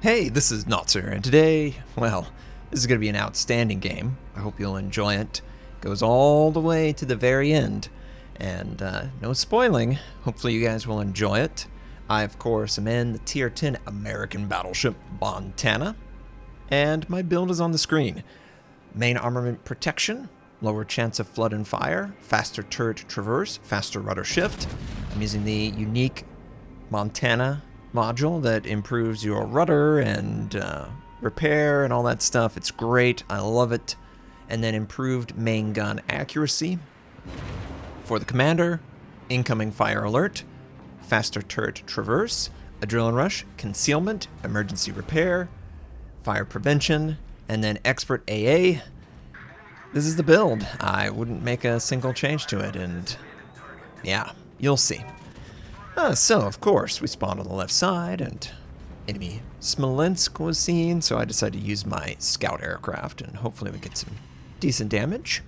Hey, this is Notser, and today, well, this is going to be an outstanding game. I hope you'll enjoy it. It goes all the way to the very end, and no spoiling. Hopefully you guys will enjoy it. I, of course, am in the Tier 10 American Battleship Montana, and my build is on the screen. Main armament protection, lower chance of flood and fire, faster turret traverse, faster rudder shift. I'm using the unique Montana module that improves your rudder and repair and all that stuff. It's great. I love it. And then improved main gun accuracy. For the commander, incoming fire alert, faster turret traverse, adrenaline rush, concealment, emergency repair, fire prevention, and then expert AA. This is the build. I wouldn't make a single change to it, and yeah, you'll see. So, of course, we spawned on the left side, and enemy Smolensk was seen, so I decided to use my scout aircraft, and hopefully we get some decent damage.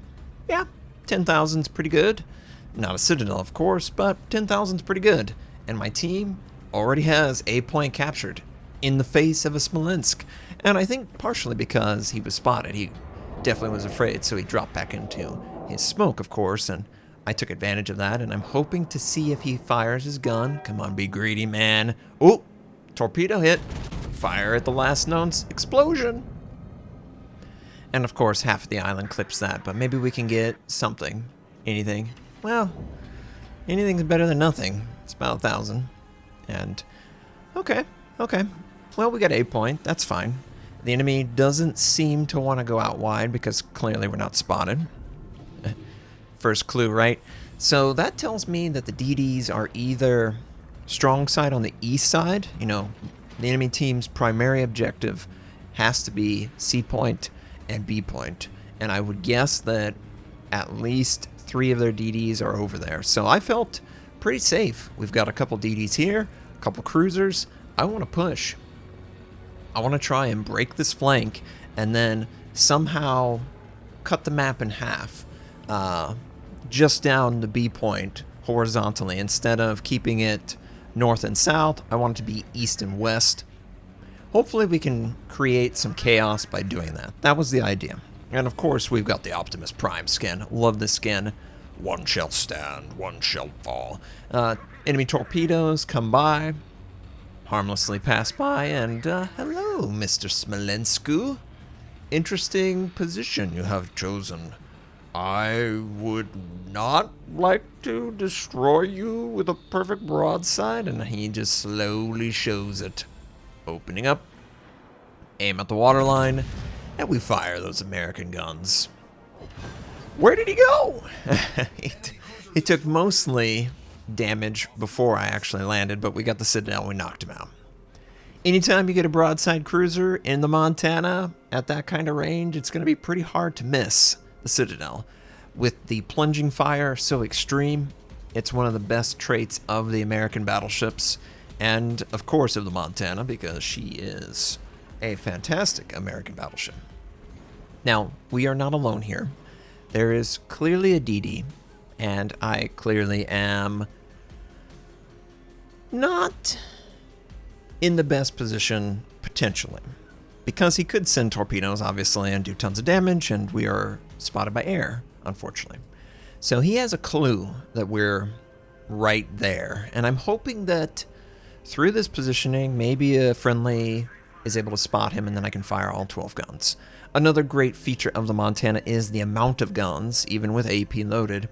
Yeah, 10,000's pretty good. Not a citadel, of course, but 10,000's pretty good. And my team already has a point captured in the face of a Smolensk. And I think partially because he was spotted. He definitely was afraid, so he dropped back into his smoke, of course, and I took advantage of that, and I'm hoping to see if he fires his gun. Come on, be greedy, man. Oh, torpedo hit. Fire at the last known explosion. And of course, half of the island clips that, but maybe we can get something. Anything. Well, anything's better than nothing. It's about 1,000. And, okay. Well, we got 8 point. That's fine. The enemy doesn't seem to want to go out wide because clearly we're not spotted. First clue, right? So that tells me that the DDs are either strong side on the east side. You know, the enemy team's primary objective has to be C point and B point. And I would guess that at least 3 of their DDs are over there. So I felt pretty safe. We've got a couple DDs here, a couple cruisers. I want to push. I want to try and break this flank and then somehow cut the map in half. Just down the B point horizontally. Instead of keeping it north and south, I want it to be east and west. Hopefully we can create some chaos by doing that. That was the idea. And of course we've got the Optimus Prime skin. Love this skin. One shall stand, one shall fall. Enemy torpedoes come by, harmlessly pass by, and hello, Mr. Smolensku. Interesting position you have chosen. I would not like to destroy you with a perfect broadside, and he just slowly shows it. Opening up, aim at the waterline, and we fire those American guns. Where did he go? He took mostly damage before I actually landed, but we got the Citadel, we knocked him out. Anytime you get a broadside cruiser in the Montana at that kind of range, it's going to be pretty hard to miss the Citadel. With the plunging fire so extreme, it's one of the best traits of the American battleships, and of course of the Montana, because she is a fantastic American battleship. Now, we are not alone here. There is clearly a DD, and I clearly am not in the best position, potentially. Because he could send torpedoes, obviously, and do tons of damage, and we are spotted by air, unfortunately. So he has a clue that we're right there, and I'm hoping that through this positioning, maybe a friendly is able to spot him, and then I can fire all 12 guns. Another great feature of the Montana is the amount of guns, even with AP loaded.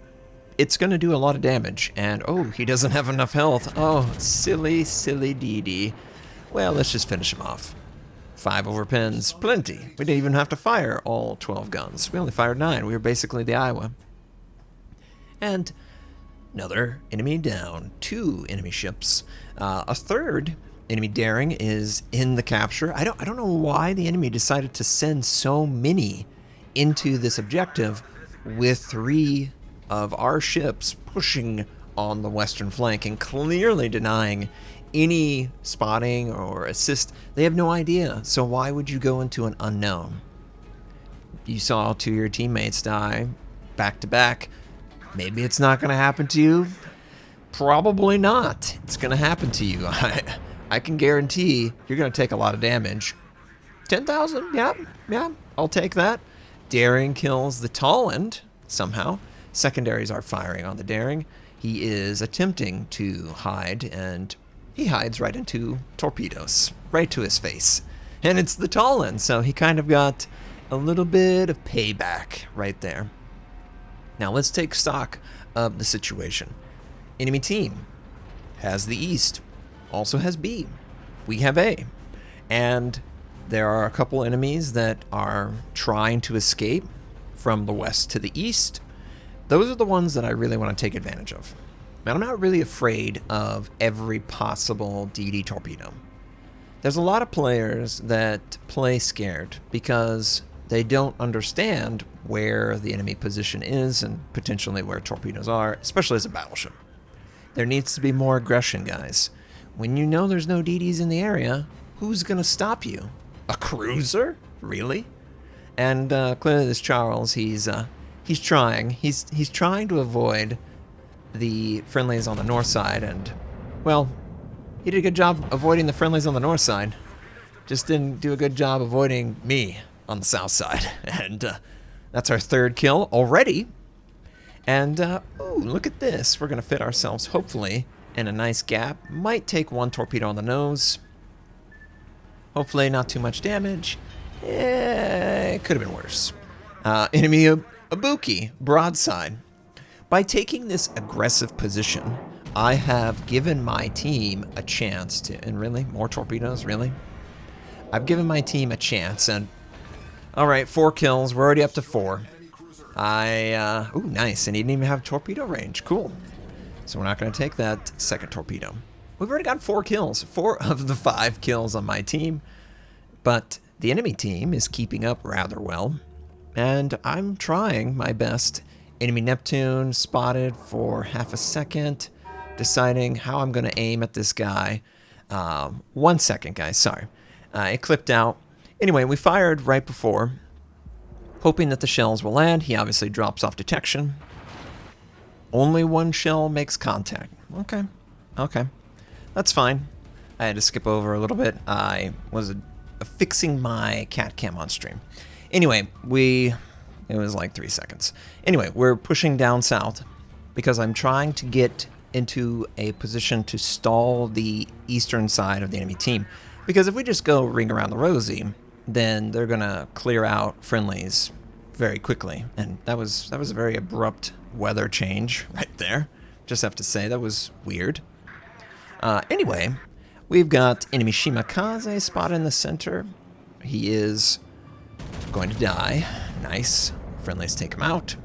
It's going to do a lot of damage, and oh, he doesn't have enough health. Oh, silly, silly DD. Well, let's just finish him off. 5 overpins, plenty. We didn't even have to fire all 12 guns. We only fired 9. We were basically the Iowa. And another enemy down. 2 enemy ships. A third enemy daring is in the capture. I don't know why the enemy decided to send so many into this objective with 3 of our ships pushing on the western flank and clearly denying any spotting or assist. They have no idea, so why would you go into an unknown? You saw 2 of your teammates die back to back. Maybe it's not going to happen to you. Probably not. It's going to happen to you. I can guarantee you're going to take a lot of damage. 10,000? Yeah, I'll take that. Daring kills the tall end somehow. Secondaries are firing on the Daring. He is attempting to hide, and he hides right into torpedoes, right to his face. And it's the tall end, so he kind of got a little bit of payback right there. Now let's take stock of the situation. Enemy team has the East, also has B. We have A. And there are a couple enemies that are trying to escape from the west to the east. Those are the ones that I really want to take advantage of. And I'm not really afraid of every possible DD torpedo. There's a lot of players that play scared because they don't understand where the enemy position is and potentially where torpedoes are, especially as a battleship. There needs to be more aggression, guys. When you know there's no DDs in the area, who's going to stop you? A cruiser? Really? And clearly this Charles, he's trying. He's trying to avoid the friendlies on the north side, and, well, he did a good job avoiding the friendlies on the north side. Just didn't do a good job avoiding me on the south side. And that's our third kill already. And, ooh, look at this. We're going to fit ourselves, hopefully, in a nice gap. Might take one torpedo on the nose. Hopefully not too much damage. It could have been worse. Enemy Ibuki, broadside. By taking this aggressive position, I have given my team a chance to... And really? More torpedoes? Really? I've given my team a chance, and... Alright, 4 kills. We're already up to 4. Ooh, nice. And he didn't even have torpedo range. Cool. So we're not going to take that second torpedo. We've already got 4 kills. 4 of the 5 kills on my team. But the enemy team is keeping up rather well. And I'm trying my best. Enemy Neptune spotted for half a second. Deciding how I'm going to aim at this guy. 1 second, guys. Sorry. It clipped out. Anyway, we fired right before. Hoping that the shells will land. He obviously drops off detection. Only 1 shell makes contact. Okay. Okay. That's fine. I had to skip over a little bit. I was fixing my cat cam on stream. Anyway, it was like 3 seconds. Anyway, we're pushing down south because I'm trying to get into a position to stall the eastern side of the enemy team. Because if we just go ring around the rosy, then they're gonna clear out friendlies very quickly. And that was a very abrupt weather change right there. Just have to say, that was weird. Anyway, we've got enemy Shimakaze spotted in the center. He is going to die. Nice. Friendlies take him out.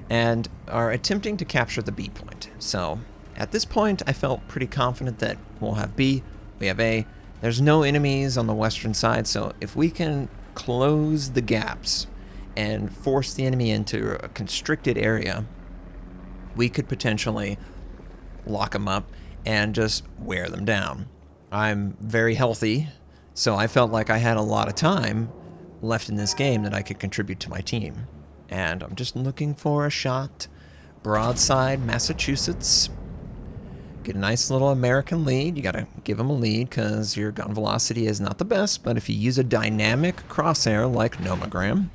And are attempting to capture the B point. So, at this point, I felt pretty confident that we'll have B, we have A. There's no enemies on the western side, so if we can close the gaps and force the enemy into a constricted area, we could potentially lock them up and just wear them down. I'm very healthy, so I felt like I had a lot of time left in this game that I could contribute to my team. And I'm just looking for a shot. Broadside, Massachusetts. Get a nice little American lead. You gotta give them a lead because your gun velocity is not the best, but if you use a dynamic crosshair like Nomogram,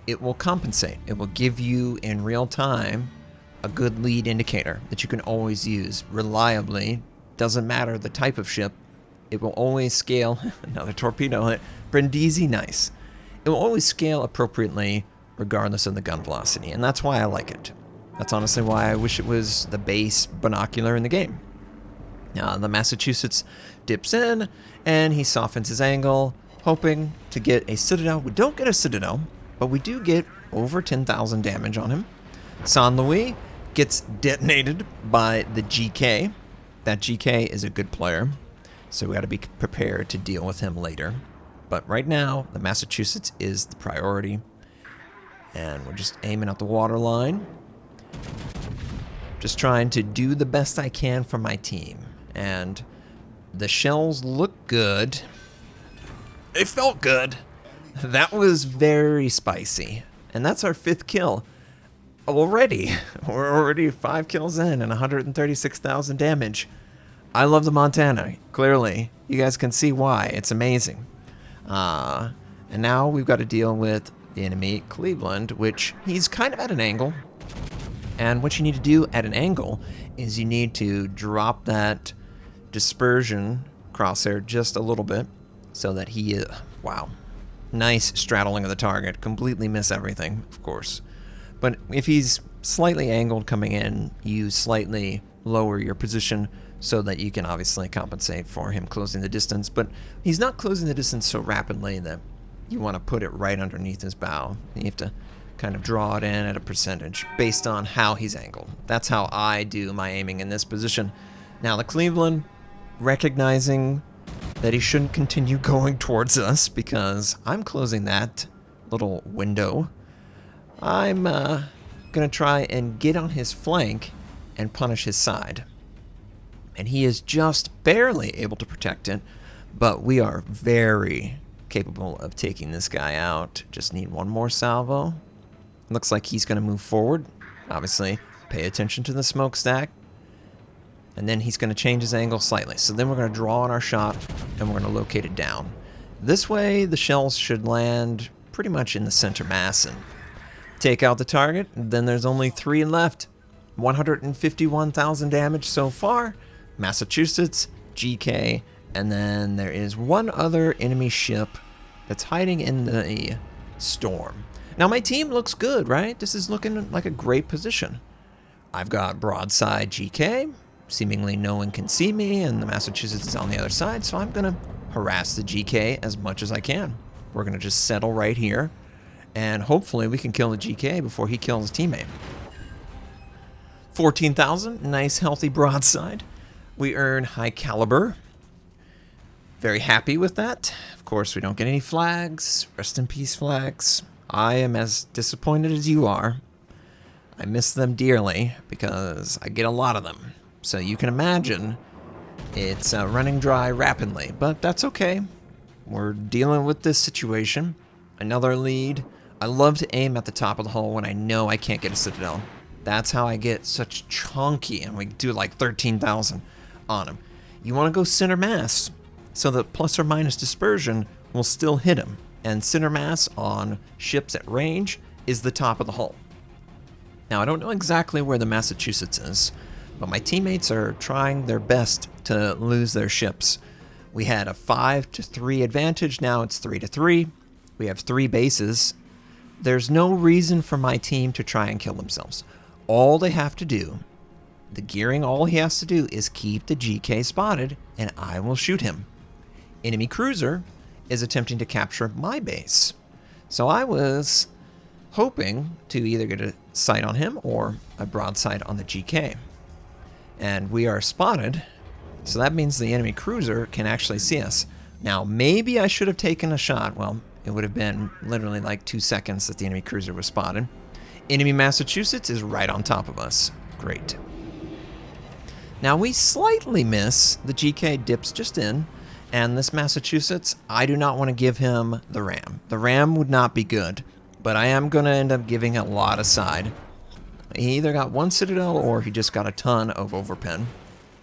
it will compensate. It will give you in real time a good lead indicator that you can always use reliably. Doesn't matter the type of ship. It will always scale. Another torpedo hit. Brindisi, nice. It will always scale appropriately regardless of the gun velocity, and that's why I like it. That's honestly why I wish it was the base binocular in the game. The Massachusetts dips in, and he softens his angle, hoping to get a Citadel. We don't get a Citadel, but we do get over 10,000 damage on him. San Luis gets detonated by the GK. That GK is a good player, so we got to be prepared to deal with him later. But right now, the Massachusetts is the priority, and we're just aiming at the water line. Just trying to do the best I can for my team. And the shells look good. It felt good. That was very spicy. And that's our 5th kill. Already. We're already 5 kills in and 136,000 damage. I love the Montana. Clearly, you guys can see why. It's amazing. And now we've got to deal with the enemy Cleveland, which he's kind of at an angle. And what you need to do at an angle is you need to drop that dispersion crosshair just a little bit so that he, wow, nice straddling of the target. Completely miss everything, of course. But if he's slightly angled coming in, you slightly lower your position so that you can obviously compensate for him closing the distance. But he's not closing the distance so rapidly that you want to put it right underneath his bow. You have to kind of draw it in at a percentage based on how he's angled. That's how I do my aiming in this position. Now the Cleveland, recognizing that he shouldn't continue going towards us because I'm closing that little window, I'm going to try and get on his flank and punish his side. And he is just barely able to protect it, but we are very capable of taking this guy out. Just need one more salvo. Looks like he's going to move forward. Obviously, pay attention to the smokestack. And then he's going to change his angle slightly. So then we're going to draw on our shot, and we're going to locate it down. This way, the shells should land pretty much in the center mass and take out the target. Then there's only 3 left. 151,000 damage so far. Massachusetts, GK, and then there is one other enemy ship that's hiding in the storm. Now my team looks good, right? This is looking like a great position. I've got broadside GK. Seemingly no one can see me, and the Massachusetts is on the other side, so I'm going to harass the GK as much as I can. We're going to just settle right here, and hopefully we can kill the GK before he kills his teammate. 14,000, nice healthy broadside. We earn high caliber. Very happy with that. Of course, we don't get any flags. Rest in peace, flags. I am as disappointed as you are. I miss them dearly because I get a lot of them. So you can imagine it's running dry rapidly, but that's okay. We're dealing with this situation. Another lead. I love to aim at the top of the hull when I know I can't get a citadel. That's how I get such chunky, and we do like 13,000 on him. You want to go center mass so that plus or minus dispersion will still hit him. And center mass on ships at range is the top of the hull. Now, I don't know exactly where the Massachusetts is, but my teammates are trying their best to lose their ships. We had a 5-3 advantage, now it's 3-3. We have 3 bases. There's no reason for my team to try and kill themselves. All they have to do, the gearing, all he has to do is keep the GK spotted, and I will shoot him. Enemy cruiser is attempting to capture my base. So I was hoping to either get a sight on him or a broadside on the GK. And we are spotted, so that means the enemy cruiser can actually see us. Now, maybe I should have taken a shot. Well, it would have been literally like 2 seconds that the enemy cruiser was spotted. Enemy Massachusetts is right on top of us. Great. Now, we slightly miss. The GK dips just in. And this Massachusetts, I do not want to give him the ram. The ram would not be good, but I am going to end up giving a lot of side. He either got 1 citadel or he just got a ton of overpen.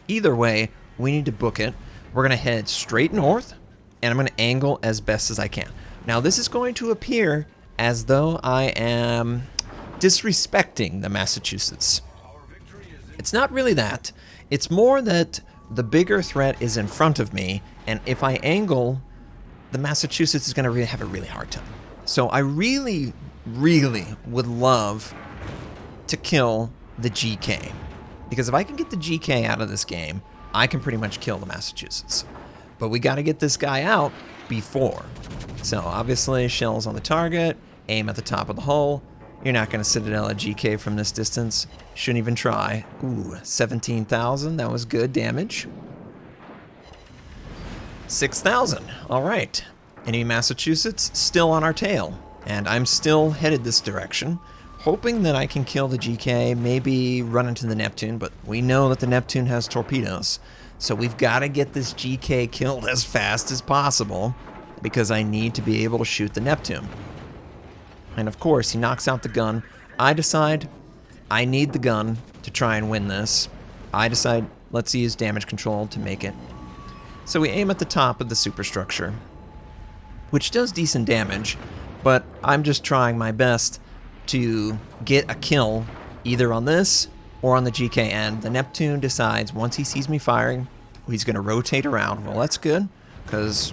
Either way, we need to book it. We're going to head straight north, and I'm going to angle as best as I can. Now, this is going to appear as though I am disrespecting the Massachusetts. It's not really that. It's more that the bigger threat is in front of me, and if I angle, the Massachusetts is going to have a really hard time. So I really, really would love to kill the GK. Because if I can get the GK out of this game, I can pretty much kill the Massachusetts. But we got to get this guy out before. So obviously, shells on the target, aim at the top of the hull. You're not going to citadel a GK from this distance. Shouldn't even try. Ooh, 17,000. That was good damage. 6,000. All right. Enemy Massachusetts still on our tail. And I'm still headed this direction, hoping that I can kill the GK, maybe run into the Neptune, but we know that the Neptune has torpedoes. So we've got to get this GK killed as fast as possible because I need to be able to shoot the Neptune. And of course, he knocks out the gun. I decide I need the gun to try and win this. I decide let's use damage control to make it. So we aim at the top of the superstructure, which does decent damage, but I'm just trying my best to get a kill either on this or on the GK end. The Neptune decides once he sees me firing, he's going to rotate around. Well, that's good, because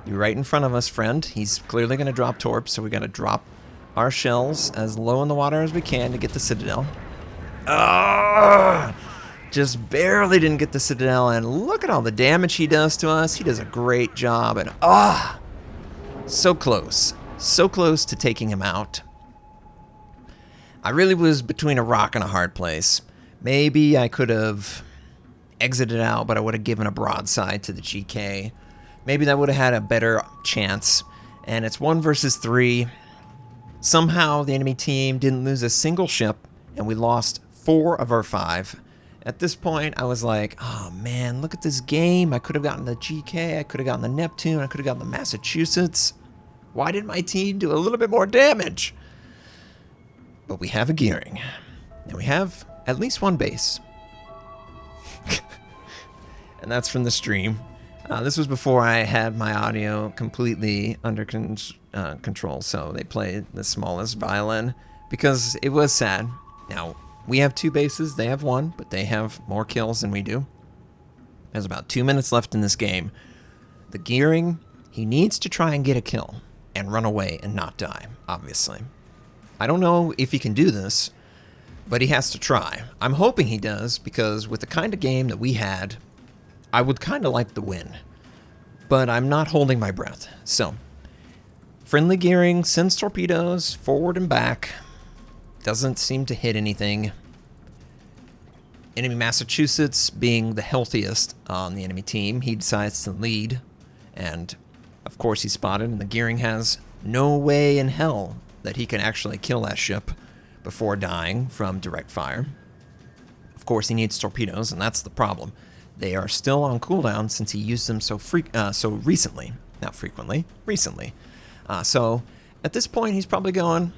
you're right in front of us, friend. He's clearly going to drop torps, so we got to drop our shells as low in the water as we can to get the Citadel. Just barely didn't get the Citadel, and look at all the damage he does to us. He does a great job, and so close. So close to taking him out. I really was between a rock and a hard place. Maybe I could have exited out, but I would have given a broadside to the GK. Maybe that would have had a better chance. And it's 1 versus 3. Somehow the enemy team didn't lose a single ship, and we lost 4 of our 5. At this point, I was like, oh man, look at this game. I could have gotten the GK, I could have gotten the Neptune, I could have gotten the Massachusetts. Why didn't my team do a little bit more damage? But we have a gearing, and we have at least 1 base. And that's from the stream. This was before I had my audio completely under control, so they played the smallest violin, because it was sad. Now, we have 2 bases, they have 1, but they have more kills than we do. There's about 2 minutes left in this game. The gearing, he needs to try and get a kill and run away and not die, obviously. I don't know if he can do this, but he has to try. I'm hoping he does, because with the kind of game that we had, I would kind of like the win. But I'm not holding my breath. So, friendly gearing sends torpedoes forward and back. Doesn't seem to hit anything. Enemy Massachusetts being the healthiest on the enemy team, he decides to lead. And, of course, he's spotted, and the gearing has no way in hell that he can actually kill that ship before dying from direct fire. Of course, he needs torpedoes, and that's the problem. They are still on cooldown since he used them so recently. Not frequently, recently. So, at this point, he's probably going,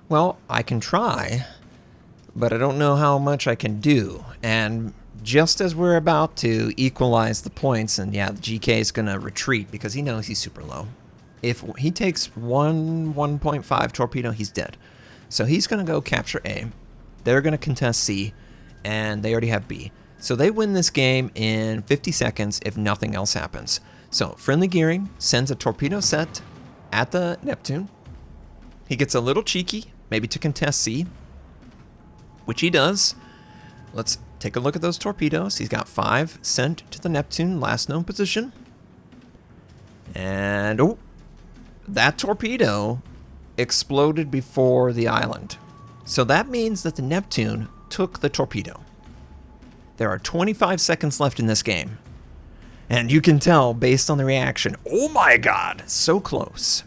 well, I can try, but I don't know how much I can do. And just as we're about to equalize the points, and yeah, the GK is going to retreat because he knows he's super low. If he takes 1.5 torpedo, he's dead. So he's going to go capture A. They're going to contest C, and they already have B. So they win this game in 50 seconds if nothing else happens. So friendly gearing sends a torpedo set at the Neptune. He gets a little cheeky, maybe to contest C, which he does. Let's take a look at those torpedoes. He's got 5 sent to the Neptune, last known position. And, that torpedo exploded before the island. So that means that the Neptune took the torpedo. There are 25 seconds left in this game. And you can tell based on the reaction, oh my god, so close.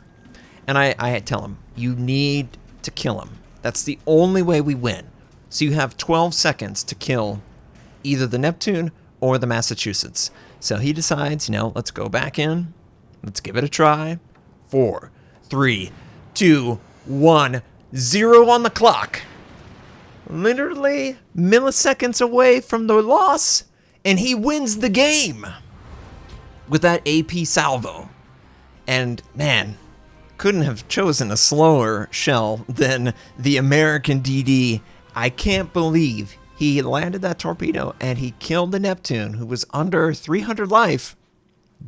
And I tell him, you need to kill him. That's the only way we win. So you have 12 seconds to kill either the Neptune or the Massachusetts. So he decides, let's go back in. Let's give it a try. 4, 3, 2, 1, 0 on the clock. Literally milliseconds away from the loss, and he wins the game with that AP salvo. And man, couldn't have chosen a slower shell than the American DD. I can't believe he landed that torpedo and he killed the Neptune, who was under 300 life,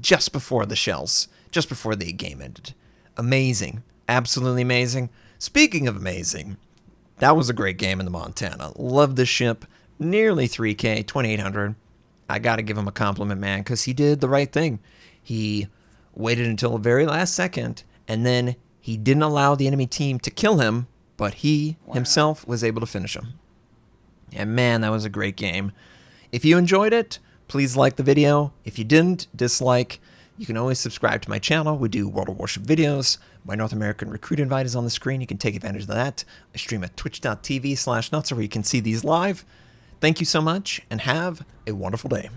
just before the shells, just before the game ended. Amazing. Absolutely amazing. Speaking of amazing, that was a great game in the Montana. Love this ship. Nearly 3K, 2,800. I got to give him a compliment, man, because he did the right thing. He waited until the very last second, and then he didn't allow the enemy team to kill him, but he himself was able to finish him. And man, that was a great game. If you enjoyed it, please like the video. If you didn't, dislike. You can always subscribe to my channel. We do World of Warship videos. My North American Recruit invite is on the screen. You can take advantage of that. I stream at twitch.tv/Notser where you can see these live. Thank you so much, and have a wonderful day.